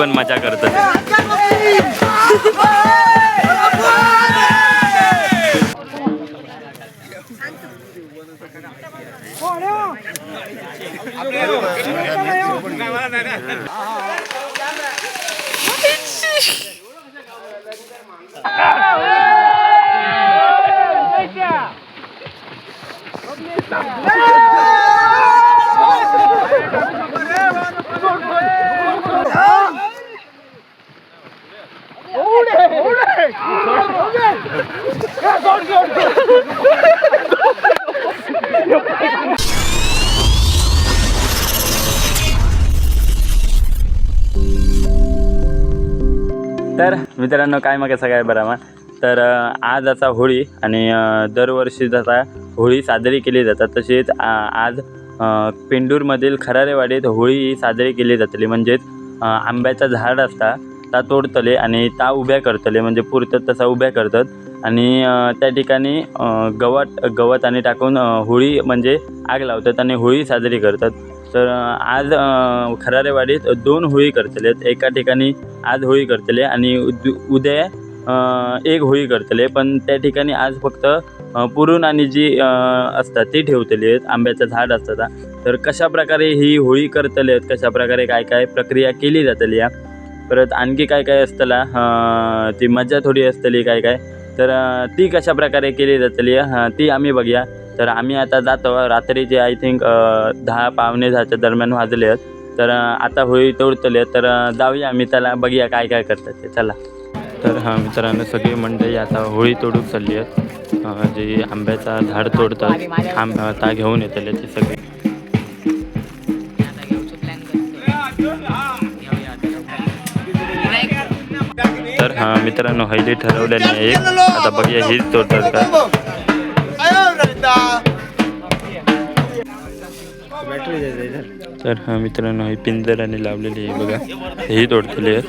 पण मजा करतात. तर मित्रांनो काय मग कसं काय बरं मग तर आज आता होळी आणि दरवर्षी जसा होळी साजरी केली जातात तसेच आज पेंडूरमधील खरारेवाडीत होळी साजरी केली जातली. म्हणजेच आंब्याचं झाड असता ता तोडतले आणि ता उभ्या करतले म्हणजे पुरतात तसा उभ्या करतात आणि त्या ठिकाणी गवत आणि टाकून होळी म्हणजे आग लावतात आणि होळी साजरी करतात. तर आज खरारेवाडीत 2 होळी करतलेत. एका ठिकाणी आज होळी करतले आणि उद्या एक होळी करतले. पण त्या ठिकाणी आज फक्त पुरून आणि जी असतात ती ठेवतली आहेत. आंब्याचं झाड असतं. तर कशा प्रकारे ही होळी करतले आहेत, कशा प्रकारे काय काय प्रक्रिया केली जातली या परत आणखी काय काय असतला ती मजा थोडी असतली काय काय तर ती कशा प्रकारे केली जातली ती आम्ही बघूया. तर आम्ही आता जातो. रात्रीचे आय थिंक 10 पावणे 10च्या दरम्यान वाजले आहेत. तर आता होळी तोडतले तर जाऊया आम्ही त्याला बघूया काय काय करतात ते. चला. तर मित्रांनो सगळी मंडळी आता होळी तोडूक चालली आहेत. जे आंब्याचा झाड तोडतात ता घेऊन येतले ते सगळे. तर मित्रांनो हैली ठरवलेली आहे एक. आता बघूया हीच तोडतात का. तर मित्रांनो ही पिंजराने लावलेली आहे बघा. ही तोडतली आहेत.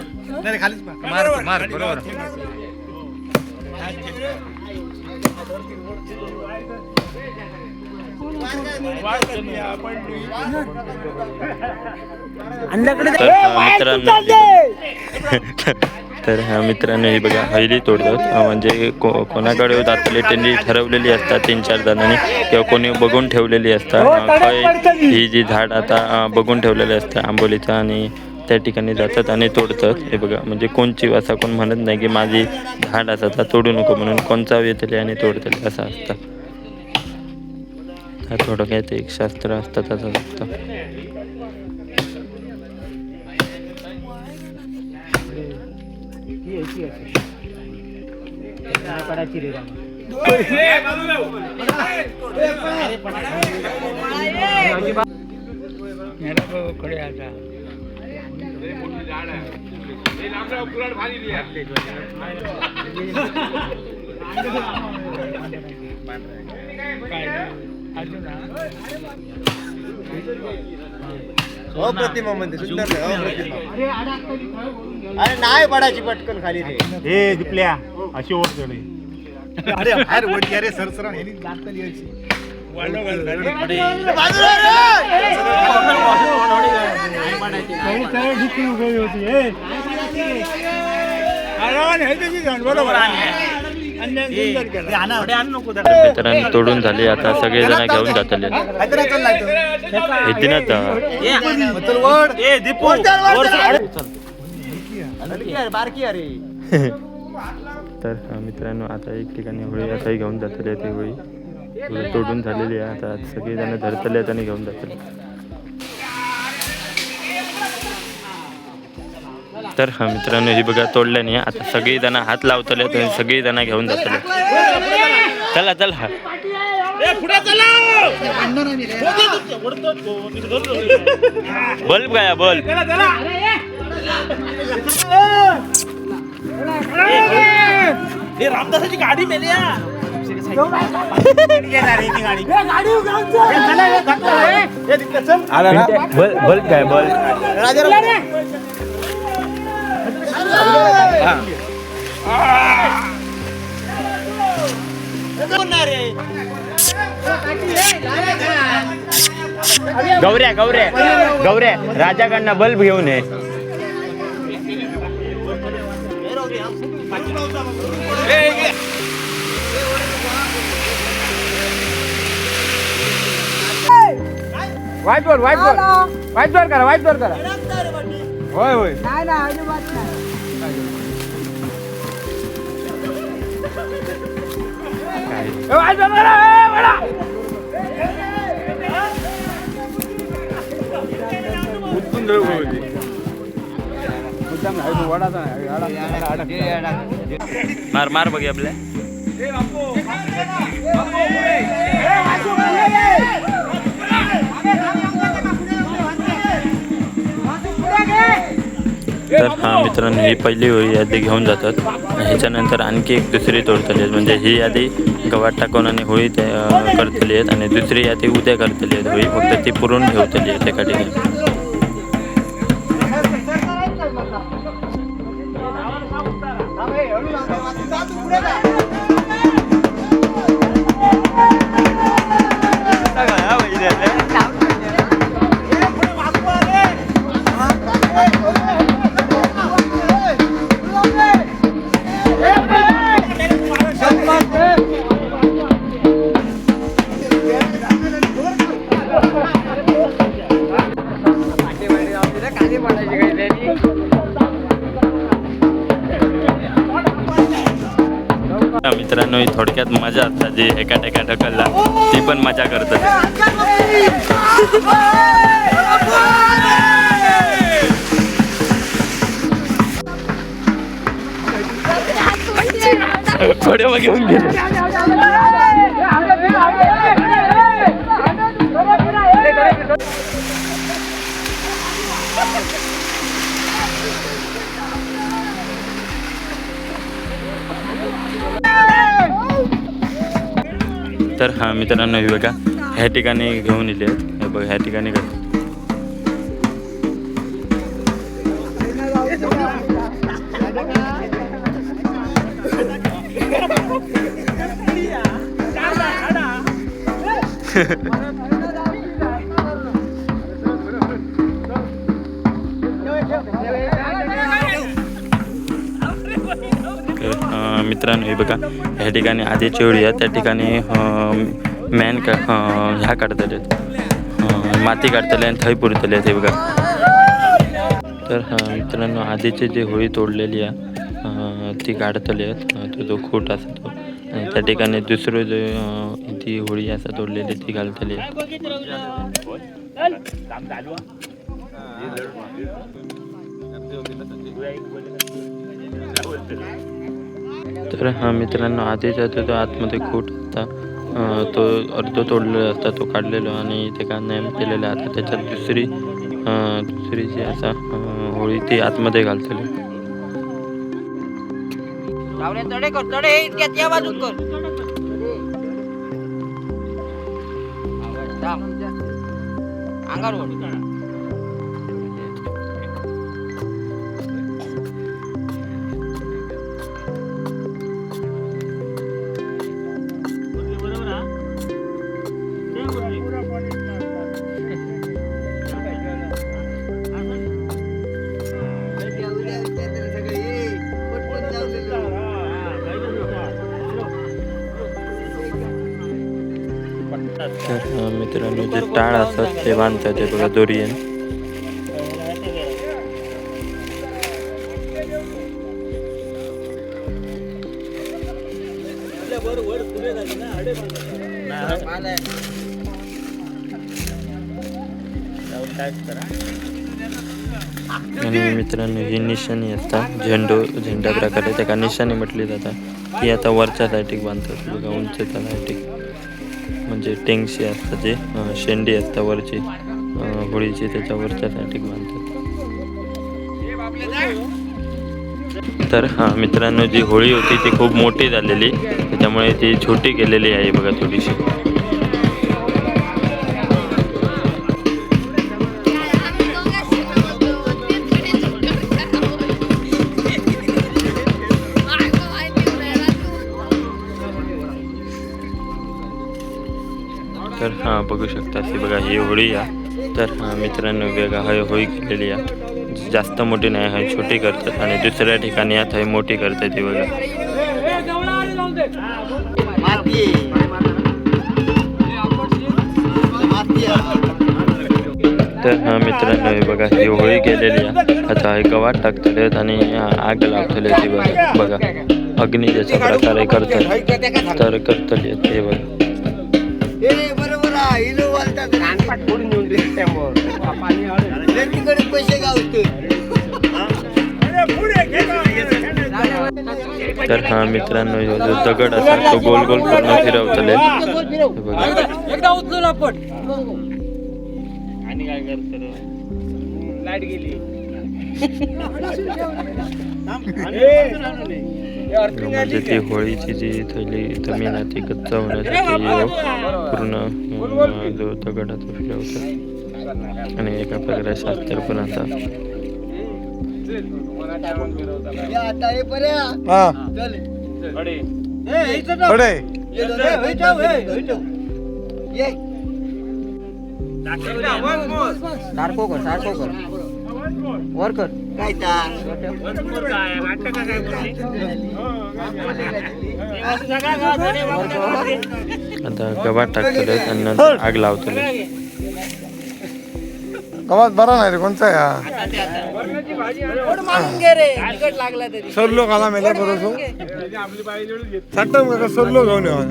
तर मित्रांनो ही बघा हैली तोडतात. म्हणजे कोणाकडे जातले त्यांनी ठरवलेली असतात 3-4 जणांनी किंवा कोणी बघून ठेवलेली असतात. ही जी झाड आता बघून ठेवलेली असते आंबोलीचं आणि त्या ठिकाणी जातात आणि तोडतात. हे बघा म्हणजे कोणची असा कोण म्हणत नाही की माझी झाड असता तोडू नको म्हणून कोणचा येतले आणि तोडतले असं असतं. थोडं काय ते एक शास्त्र असतं तसं असतं. अप्रतिमा म्हणते सुंदर अप्रतिमा. अरे नाही पडायची पटकन खाली रे. हे दिपल्या अशी ओढ चढली. अरे बाहेर वडी अरे सरसरण ह्यानी दातली यायची. मित्रांनो तोडून झाले आता सगळे जण घेऊन जातले. तर मित्रांनो आता एक ठिकाणी होळी असाही घेऊन जातले. ती होळी तोडून झालेली आहे. आता सगळे जण धरतले आहेत आणि घेऊन जातले. तर मित्रांनो ही बघा तोडल्या नाही. आता सगळी जण हात लावतले आणि सगळी जण घेऊन जातले. चला चला बल्ब काय बल्ब रामदासाची गाडी मेली. बल्ब काय बल्ब गौऱ्या गौऱ्या गौऱ्या राजाकडनं बल्ब घेऊन ये. वाईट वर करा होय होय नाही ना अजिबात नाही मार मार बघ आपल्या तर हा मित्रांनो ही पहिली होळी यादी घेऊन जातात. ह्याच्यानंतर आणखी एक दुसरी तोडतली आहेत. म्हणजे ही यादी गव्हात टाकून आणि होळी करतली आहेत आणि दुसरी यादी उद्या करतली आहेत होळी. फक्त ती पुरून ठेवतली आहेत एका ठिकाणी. मित्रांनो ही थोडक्यात मजा असतात जी एका टेका ढकलला ती पण मजा करतात. थोड्या घेऊन गेले. तर हा मित्रांनो हे बघा ह्या ठिकाणी घेऊन इले हे बघा ह्या ठिकाणी मित्रांनो हे बघा ह्या ठिकाणी आधीची होळी आहे त्या ठिकाणी मॅन ह्या काढतले माती काढतले आणि थै पुरतले हे बघा. तर मित्रांनो आधीची जी होळी तोडलेली आहे ती काढतली आहेत तो जो खोट असतो आणि त्या ठिकाणी दुसरं जे ती होळी असं तोडलेली ती घालतली आहे. तर हा मित्रांनो आधीचा तो आतमध्ये खोट होता तो अर्ध तोडलेला असता तो काढलेला आणि ते का नेम केलेला आता त्याच्यात दुसरी जी असा होळी ती आतमध्ये घालतली. तर मित्रांनो जे टाळ असतात ते बांधतात ते बघा दोरीने. आणि मित्रांनो ही निशाणी असतात झेंडा प्रकारे त्याला निशाणी म्हटली जातात. ही आता वरच्या साईडीक बांधतात बघा उंचच्या साईडीक म्हणजे टेंगशी असतात जे शेंडी असतात वरची होळीची त्याच्या वरच्या साईडीक बांधतात. तर हा मित्रांनो जी होळी होती ती खूप मोठी झालेली त्याच्यामुळे ती छोटी केलेली आहे बघा थोडीशी. तर हा बघू शकता ती बघा ही होळी आहे. तर हा मित्रांनो वेगळा होळी केलेली आहे. जास्त मोठी नाही आहे, छोटी करतात आणि दुसऱ्या ठिकाणी आता ही मोठी करतात ती बघा. तर मित्रांनो हे बघा ही होळी गेलेली आहे. आता हे गवात टाकतलेत आणि आग लावतले ती बघा. अग्नी ज्याच्या प्रकारे करतात तर करतले ते बघा. बरोबर पैसे गावते. तर हा मित्रांनो जो दगड असा तो गोल गोल पूर्ण फिरवतले बघा. एकदा उचलून आपण आणि काय करतो लाईट गेली. म्हणजे ती होळीची जी थैली जमीन आहे ती कच्चा होण्यासाठी पूर्ण जो दगडाचा फिरवतात आणि एका प्रकारे शास्त्र पण आता सारखो कर वर कर काय आता गवात टाकतले आणि नंतर आग लावतले. गवात बरा नाही रे कोणचा या सरलो काला मेल्या बरोबर साठ सरलो घेऊन येवा.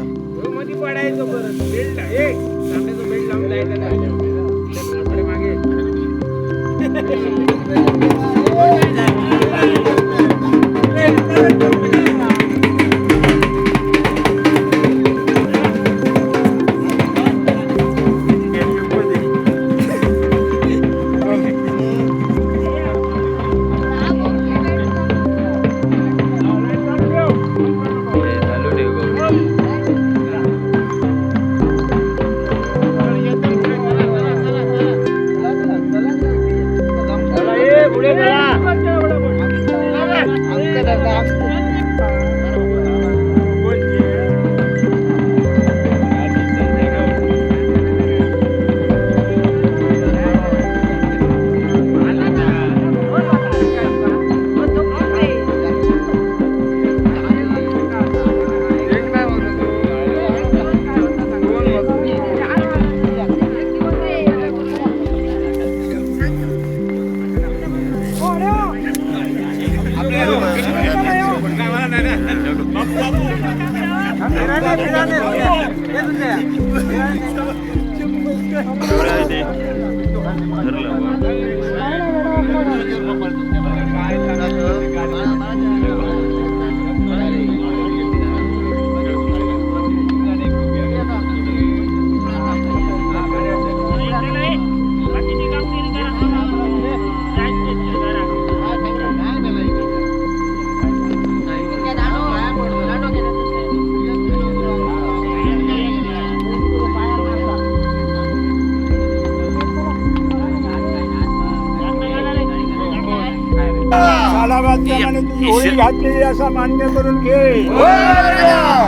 होळी घातली असा मान्य करून घे.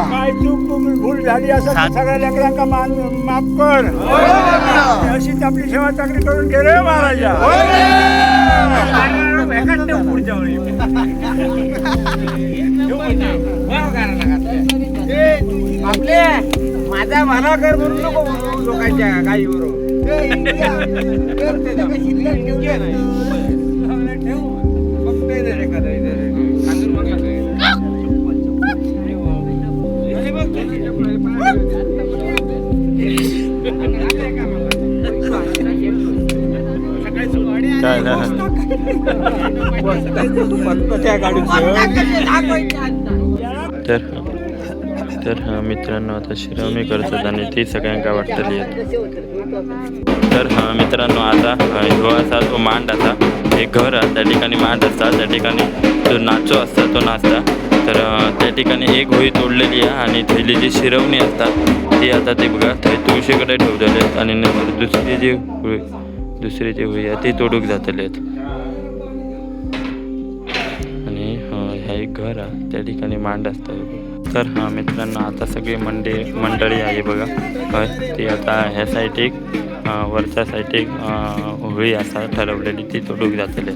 काय चूक तुम्ही भूल झाली असं सगळ्या लेकरांना माफ कर. अशीच आपली सेवा चांगली करून घे रे महाराजा. पुढच्या वेळी आपले माझा भला कर म्हणून नको लोकांच्या काही बरोबर तर मित्रांनो आता शिरवणी करतात आणि ती सगळ्यांका वाटतली. तर मित्रांनो आता ह्यो असा तो मांड असा एक घर आहे त्या ठिकाणी मांड असता त्या ठिकाणी जो नाचो असता तो नाचता. तर त्या ठिकाणी एक होळी तोडलेली आहे आणि थैली जी शिरवणी असतात ती आता ते बघा थंय तुळशीकडे ठेवलेले आहेत आणि नंतर दुसरी जी होळी आहे ती तोडूक जातले आहेत. आणि ह्या एक घर आहे त्या ठिकाणी मांड असतात. तर मित्रांनो आता सगळी मंडळी आहे बघा ती आता ह्या साईड एक वरच्या साईडीक होळी असा ठरवलेली ती तोडूक जातले.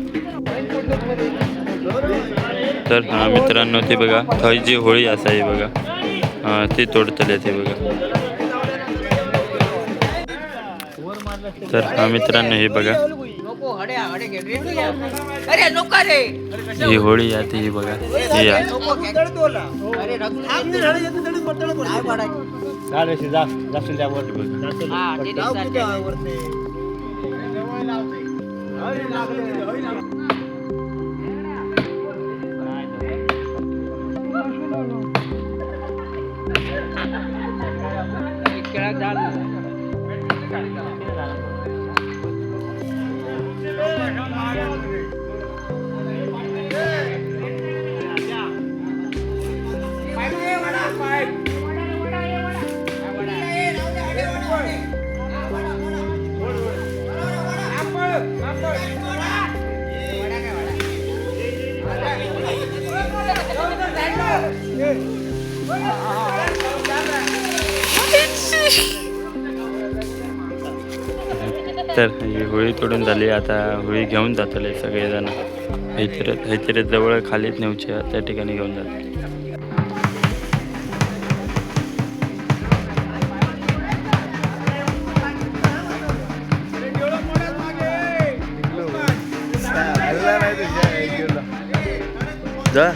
तर मित्रांनो ते बघा थंय जी होळी असा ही बघा ती तोडतले ते बघा. तर मित्रांनो हे बघा ही होळी आहे ती बघा ही आहे. तर ही होळी तोडून झाली. आता होळी घेऊन जातले सगळेजण. हैतरे जवळ खालीच नेऊचे त्या ठिकाणी घेऊन जातात. जा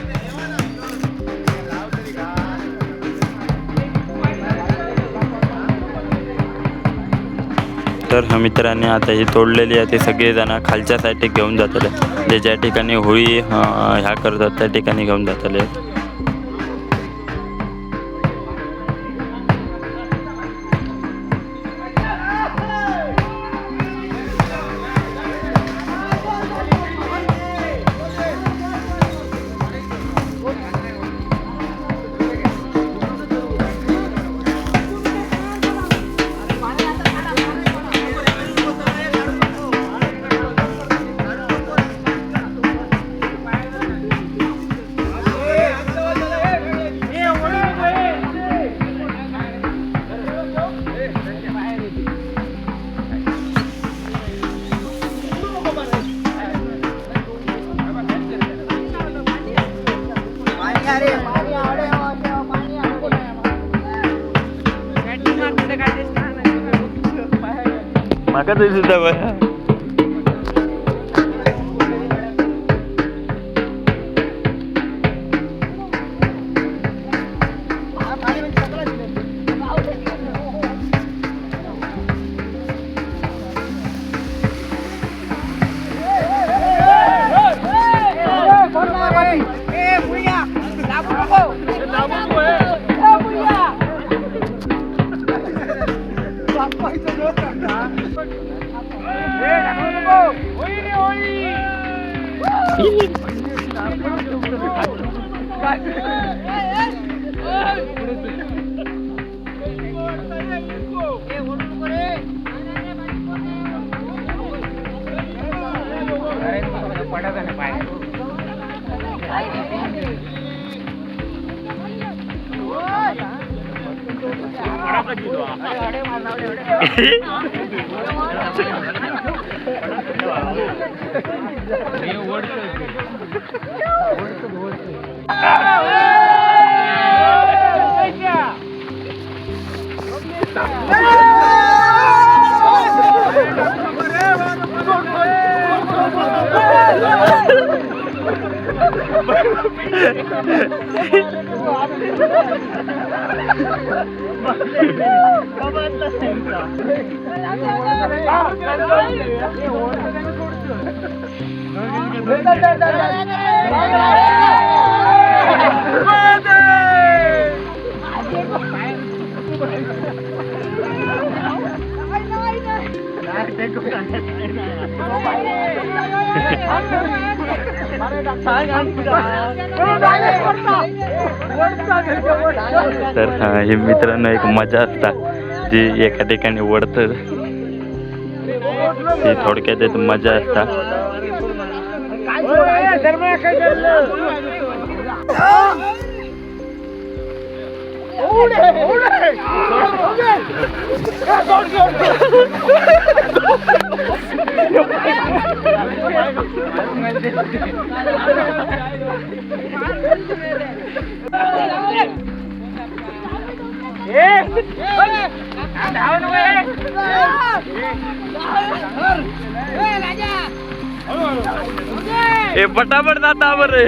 तर मित्रांनी आता ही तोडलेली आहे ती सगळेजण खालच्या साईडला घेऊन जातले. जे ज्या ठिकाणी होळी ह्या करतात त्या ठिकाणी घेऊन जातले. माका तरी सुद्धा बघा तर हे मित्रांनो एक मजा असता जी एका ठिकाणी ओढतं ती थोडक्यात एक मजा असता. ए पटापट जाता बरे.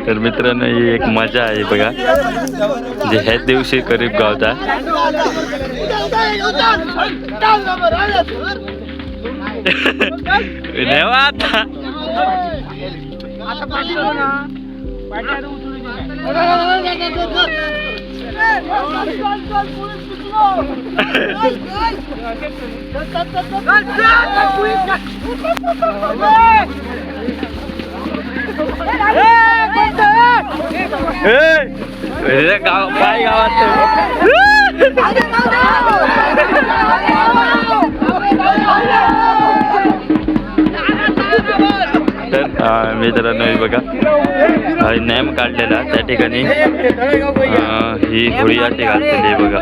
तर मित्रांनो ही एक मजा आहे बघा, जे ह्याच दिवशी करीब गावता. गाव पाय गावात तर मित्रांनो हे बघा नेम काढलेला त्या ठिकाणी ही होळी अशी घाललेली आहे बघा.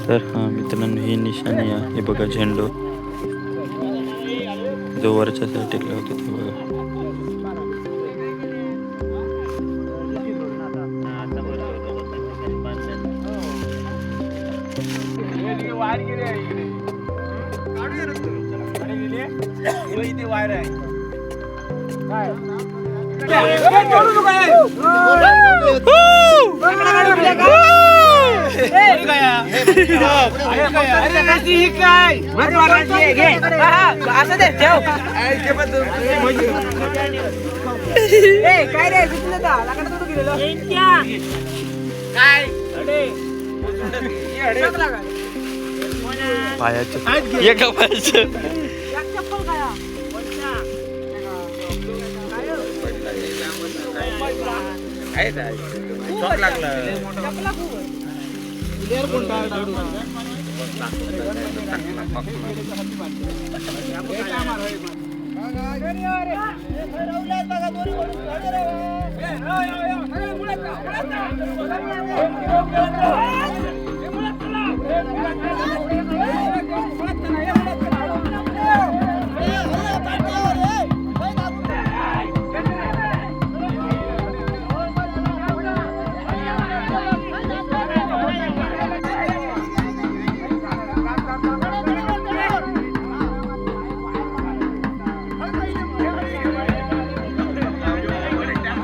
तर मित्रांनो ही निशाणी आहे, हे बघा झेंडू जो वरच्या साईडला होता ते बघा. पायाचं एका पायाचं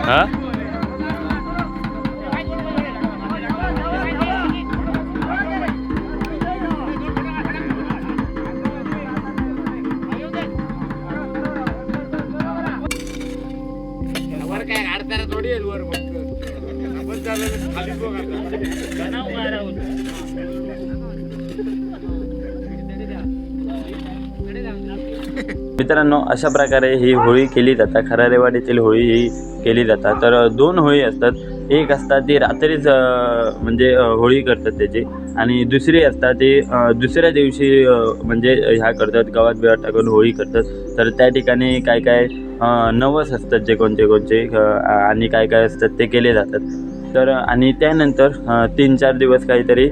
हा मित्रांनो अशा प्रकारे ही होळी केली जातात. खरारेवाडीतील होळी ही केली जातात. तर दोन होळी असतात. एक असतात ती रात्रीच म्हणजे होळी करतात त्याची, आणि दुसरी असतात ती दुसऱ्या दिवशी म्हणजे ह्या करतात, गावात बिवात टाकून होळी करतात. तर त्या ठिकाणी काय काय नवस असतात जे कोणते आणि काय काय असतात ते केले जातात. तर आणि त्यानंतर 3-4 दिवस काहीतरी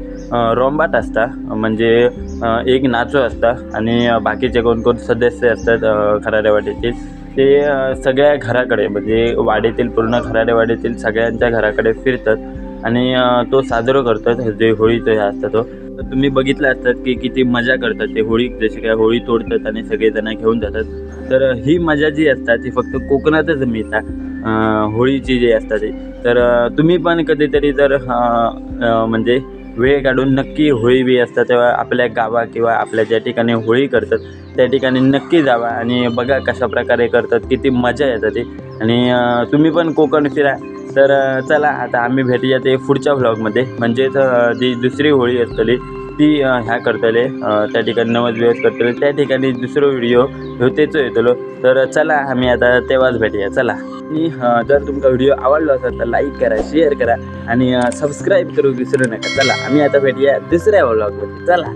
रोंबाट असता, म्हणजे एक नाचो असता आणि बाकीचे कोण सदस्य असतात खराड्या वाडीतील ते सगळ्या घराकडे म्हणजे वाडीतील पूर्ण खराड्या वाडीतील सगळ्यांच्या घराकडे फिरतात आणि तो साजरा करतात जे होळीचं हे असतं तो. तर तुम्ही बघितलं असतात की किती मजा करतात ते होळी, जशी काय होळी तोडतात आणि सगळेजण घेऊन जातात. तर ही मजा जी असतात ती फक्त कोकणातच मिळतात होळीची जी असतात ती. तर तुम्ही पण कधीतरी जर म्हणजे वेळ काढून नक्की होळी बी असतात तेव्हा आपल्या गावा किंवा आपल्या ज्या ठिकाणी होळी करतात त्या ठिकाणी नक्की जावा आणि बघा कशा प्रकारे करतात, किती मजा येतात ती. आणि तुम्ही पण कोकण फिरा. तर चला आता आम्ही भेटूया ते पुढच्या व्लॉगमध्ये, म्हणजेच जी दुसरी होळी असतली ती ह्या करतले त्या ठिकाणी नवस दिवस करतले त्या ठिकाणी दुसरं व्हिडिओ तेच येतलो. तर चला आम्ही आता तेव्हाच भेटूया. चला, आणि जर तुमचा व्हिडिओ आवडला असेल तर लाईक करा, शेअर करा आणि सबस्क्राईब करू विसरू नका. चला आम्ही आता भेटूया दुसऱ्या व्लॉगमध्ये. चला.